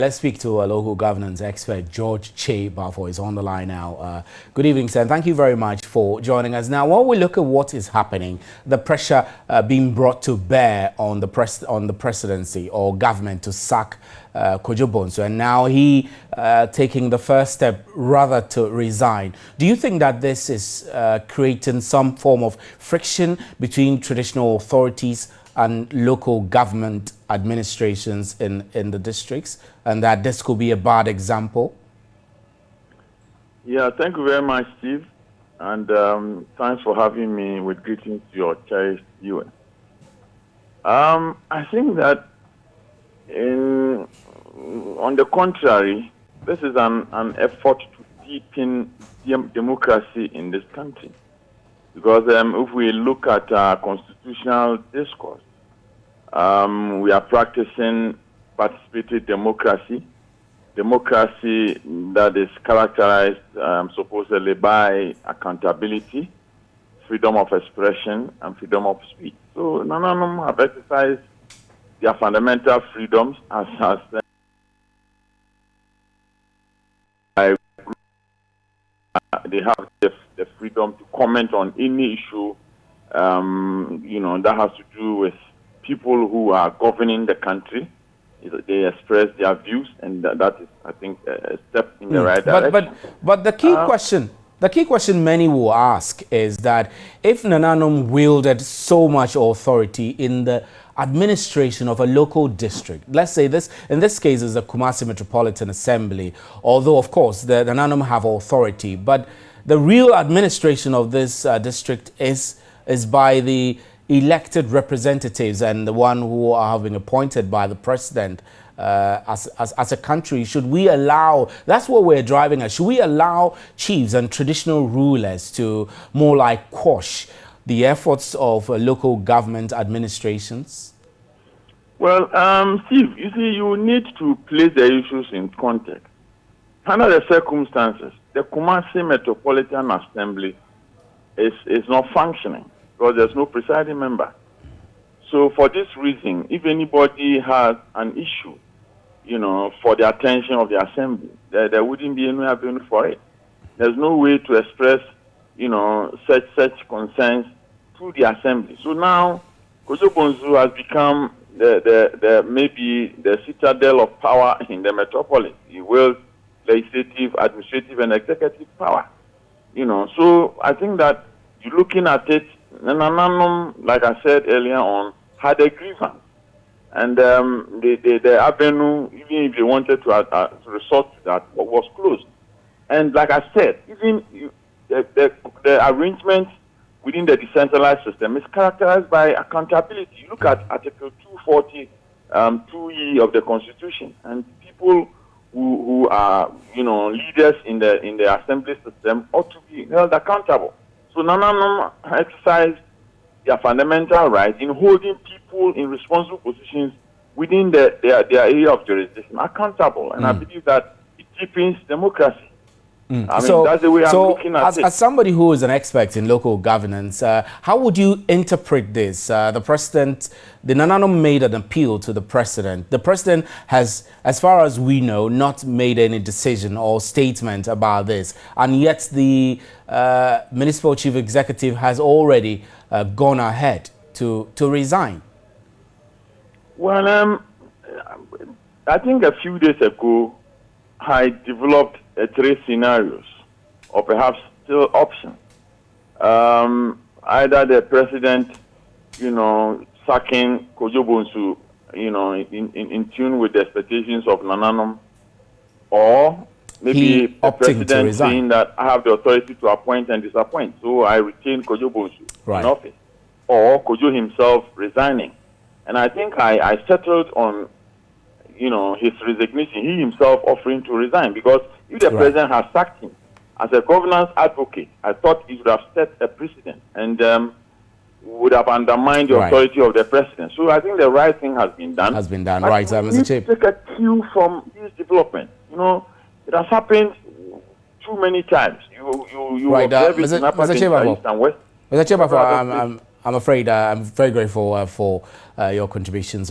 Let's speak to a local governance expert, George Che Bafo, is on the line now. Good evening, sir. Thank you very much for joining us. Now, while we look at what is happening, the pressure being brought to bear on the presidency or government to sack Kojo Bonsu, and now he taking the first step rather to resign. Do you think that this is creating some form of friction between traditional authorities and local government administrations in the districts, and that this could be a bad example? Yeah, thank you very much, Steve, and thanks for having me. With greetings to your cherished viewers. I think that on the contrary, this is an effort to deepen democracy in this country. Because if we look at our constitutional discourse, we are practicing participatory democracy that is characterized supposedly by accountability, freedom of expression, and freedom of speech. So none of them have exercised their fundamental freedoms as they have the freedom to comment on any issue, that has to do with people who are governing the country. They express their views, and that is, I think, a step in the right direction. But the key question many will ask is that if Nananum wielded so much authority in the administration of a local district, let's say this, in this case, is the Kumasi Metropolitan Assembly, although of course the Nananum have authority, but the real administration of this district is by the elected representatives and the one who are being appointed by the president. As a country, should we allow, that's what we're driving at, should we allow chiefs and traditional rulers to more like quash the efforts of local government administrations? Well, Steve, you see, you need to place the issues in context. Under the circumstances, the Kumasi Metropolitan Assembly is not functioning because there's no presiding member. So for this reason, if anybody has an issue, for the attention of the assembly, there wouldn't be any avenue for it. There's no way to express, such concerns to the assembly. So now, Kojo Bonsu has become maybe the citadel of power in the metropolis. He wields legislative, administrative, and executive power. So I think that you're looking at it, Nananum, like I said earlier on, had a grievance. And the avenue, even if they wanted to resort to that, was closed. And like I said, even the arrangement within the decentralized system is characterized by accountability. You look at Article 240, 2E of the Constitution, and people who are, leaders in the assembly system ought to be held accountable. So none of them exercise their fundamental right in holding people in responsible positions within their area of jurisdiction accountable. And I believe that it deepens democracy. I mean, that's the way I'm looking at it. As somebody who is an expert in local governance, how would you interpret this? The Nananum made an appeal to the president. The president has, as far as we know, not made any decision or statement about this. And yet the municipal chief executive has already gone ahead to resign. Well, I think a few days ago, I developed 3 scenarios, or perhaps still options. Either the president, sacking Kojo Bonsu, in tune with the expectations of Nananum, or maybe the president saying that I have the authority to appoint and disappoint, so I retain Kojo Bonsu in office, or Kojo himself resigning. And I think I settled on, his resignation, he himself offering to resign, because if the president has sacked him as a governance advocate, I thought it would have set a precedent and would have undermined the authority of the president. So I think the right thing has been done. Right, Mr. Chief. Take a cue from this development. It has happened too many times. You observe it in Upper East and West. Mr. Chief, I'm afraid I'm very grateful for your contributions.